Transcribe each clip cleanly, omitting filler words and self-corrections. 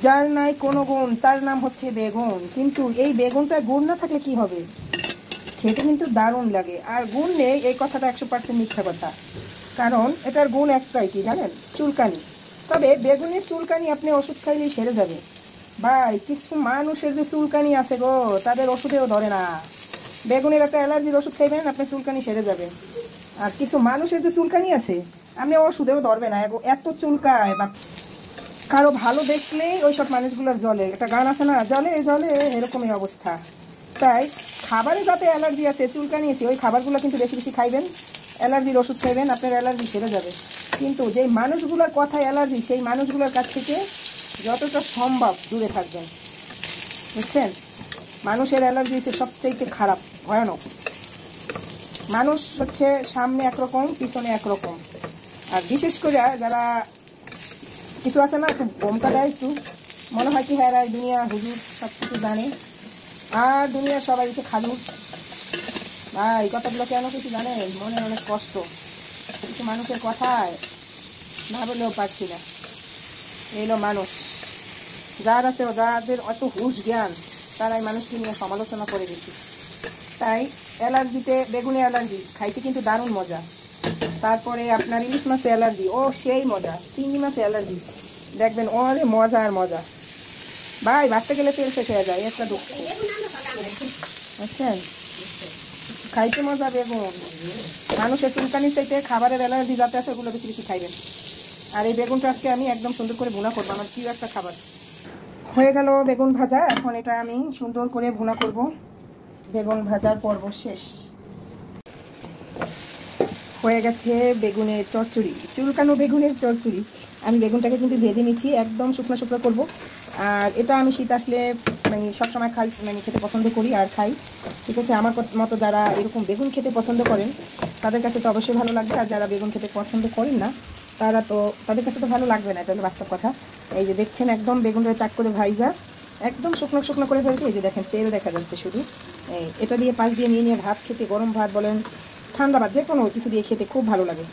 যার নাই কোনো গুণ তার নাম হচ্ছে বেগুন। কিন্তু এই বেগুনটা গুণ না থাকলে কি হবে? খেতে কিন্তু দারুণ লাগে। আর গুণ নেই এই কথাটা 100% মিথ্যা কথা। কারণ এটার গুণ একটাই, কি জানেন? চুলকানি। তবে বেগুনের চুলকানি আপনি ওষুধ খাইলেই সেরে যাবে ভাই। কিছু মানুষের যে চুলকানি আছে গো, তাদের ওষুধেও ধরে না। বেগুনের একটা অ্যালার্জির ওষুধ খাইবেন, আপনার চুলকানি সেরে যাবে। আর কিছু মানুষের যে চুলকানি আছে, আপনি ওষুধেও ধরবে না, এত চুলকায়। বা কারো ভালো দেখলেই ওই সব মানুষগুলোর জলে, একটা গান আছে না, জলে জলে, এরকমই অবস্থা। তাই খাবারে যাতে অ্যালার্জি আছে, চুলকানি আছে, ওই খাবারগুলো কিন্তু বেশি বেশি খাইবেন। অ্যালার্জির ওষুধ খাইবেন, আপনার অ্যালার্জি সেরে যাবে। কিন্তু যেই মানুষগুলোর কথায় অ্যালার্জি, সেই মানুষগুলোর কাছ থেকে যতটা সম্ভব দূরে থাকবেন, বুঝছেন? মানুষের অ্যালার্জি হচ্ছে সবচেয়ে খারাপ, ভয়ানক। মানুষ হচ্ছে সামনে একরকম, পিছনে একরকম। আর বিশেষ করে যারা কিছু আছে না, একটু বোমটা দেয়, একটু মনে হয় কি হ্যাঁ দুনিয়া হুজুর সব কিছু জানে, আর দুনিয়ার সবাই একটু খালু। এই কথাগুলো কেন কিছু জানে, মনে অনেক কষ্ট। কিছু মানুষের কথায় না বললেও পারছি না। এইলো মানুষ যার আছে, যাদের অত হুঁশ জ্ঞান, তারাই মানুষকে নিয়ে সমালোচনা করে দিচ্ছি। তাই অ্যালার্জিতে, বেগুনে অ্যালার্জি খাইতে কিন্তু দারুণ মজা। তারপরে আপনার ইলিশ মাছে অ্যালার্জি, ও সেই মজা। চিংড়ি মাছে অ্যালার্জি, দেখবেন ওরে মজা আর মজা ভাই। বাঁচতে গেলে তেল শেষ হয়ে যায়, একটা দুঃখ, বুঝছেন? খাইতে মজা বেগুন। মানুষের চুলকানি চাইতে খাবারের অ্যালার্জি যাতে আছে, ওগুলো বেশি বেশি খাইবেন। আর এই বেগুনটা আজকে আমি একদম সুন্দর করে ভুনা করবো, আমার প্রিয় একটা খাবার। হয়ে গেল বেগুন ভাজা। এখন এটা আমি সুন্দর করে ভুনা করব। বেগুন ভাজার পর্ব শেষ হয়ে গেছে। বেগুনের চচ্চড়ি, চুলকানো বেগুনের চচ্চড়ি। আমি বেগুনটাকে কিন্তু ভেজে নিচ্ছি, একদম শুকনো শুকনো করবো। আর এটা আমি শীত আসলে মানে সবসময় খাই, মানে খেতে পছন্দ করি আর খাই। ঠিক আছে, আমার মতো যারা এরকম বেগুন খেতে পছন্দ করেন, তাদের কাছে তো অবশ্যই ভালো লাগবে। আর যারা বেগুন খেতে পছন্দ করেন না, তাদের কাছে তো ভালো লাগবে না, এটা হলো বাস্তব কথা। এই যে দেখছেন, একদম বেগুনটা চাক করে ভাইজা একদম শুকনো শুকনো করে ফেলছি। এই যে দেখেন, তেল দেখা যাচ্ছে শুধু। এটা দিয়ে পাশ দিয়ে নিয়ে ভাত খেতে, গরম ভাত বলেন, ঠান্ডা ভাত, যে কোনো কিছু দিয়ে খেতে খুব ভালো লাগে।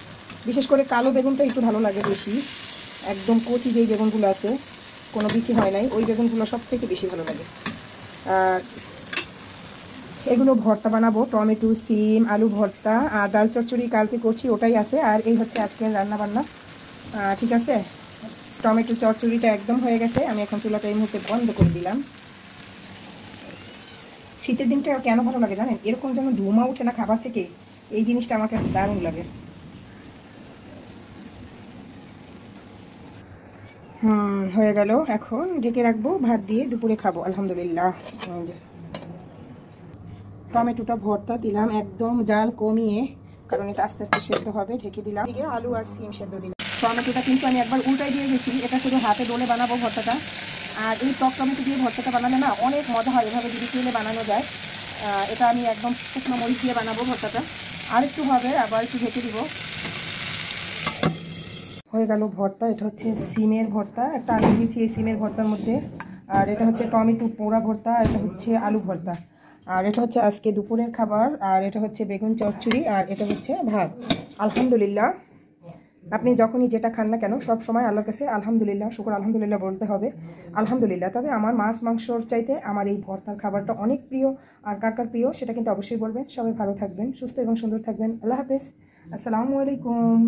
বিশেষ করে কালো বেগুনটা একটু ভালো লাগে বেশি। একদম কচি যেই বেগুনগুলো আছে, কোনো বিচি হয় নাই, ওই বেগুনগুলো সবথেকে বেশি ভালো লাগে। আর এগুলো ভর্তা বানাবো, টমেটো, সিম, আলু ভর্তা। আর ডাল চচ্চড়ি কালকে করছি, ওটাই আছে। আর এই হচ্ছে আজকের রান্না বান্না। ঠিক আছে, টমেটো চচ্চড়িটা একদম হয়ে গেছে। আমি এখন চুলাটা এই মুহূর্তে বন্ধ করে দিলাম। শীতের দিনটা কেন ভালো লাগে জানেন? এরকম যেন ধুমা উঠে না খাবার থেকে, এই জিনিসটা আমার কাছে দারুণ লাগে। হয়ে গেল। এখন ঢেকে রাখবো, ভাত দিয়ে দুপুরে খাবো আলহামদুলিল্লাহ। টমেটোটা ভর্তা দিলাম একদম জাল কমিয়ে, কারণ এটা আস্তে আস্তে সেদ্ধ হবে। ঢেকে দিলাম। এদিকে আলু আর সিম সেদ্ধ দিলাম। টমেটোটা কিন্তু আমি একবার উল্টাই দিয়ে গেছি, এটা শুধু হাতে ডলে বানাবো ভর্তাটা। আর এই টক টমেটো দিয়ে ভর্তাটা বানালে না অনেক মজা হয়, এভাবে যদি তেলে বানানো যায়। এটা আমি একদম শুকনো মরিচ দিয়ে বানাবো ভর্তাটা। আর একটু হবে, আবার একটু ঢেকে দিব। হয়ে গেল ভর্তা। এটা হচ্ছে সিমের ভর্তা, একটা আলু দিয়েছি এই সিমের ভর্তার মধ্যে। আর এটা হচ্ছে টমেটো পোড়া ভর্তা, এটা হচ্ছে আলু ভর্তা। আর এটা হচ্ছে আজকে দুপুরের খাবার। আর এটা হচ্ছে বেগুন চচ্চড়ি, আর এটা হচ্ছে ভাত। আলহামদুলিল্লাহ। আপনি যখনই যেটা খান না কেন, সব সময় আল্লাহর কাছে আলহামদুলিল্লাহ, শুকর আলহামদুলিল্লাহ বলতে হবে। আলহামদুলিল্লাহ। তবে আমার মাছ মাংসর চাইতে আমার এই ভর্তার খাবারটা অনেক প্রিয়। আর কার কার প্রিয় সেটা কিন্তু অবশ্যই বলবেন। সবাই ভালো থাকবেন, সুস্থ এবং সুন্দর থাকবেন। আল্লাহ হাফেজ, আসসালামু আলাইকুম।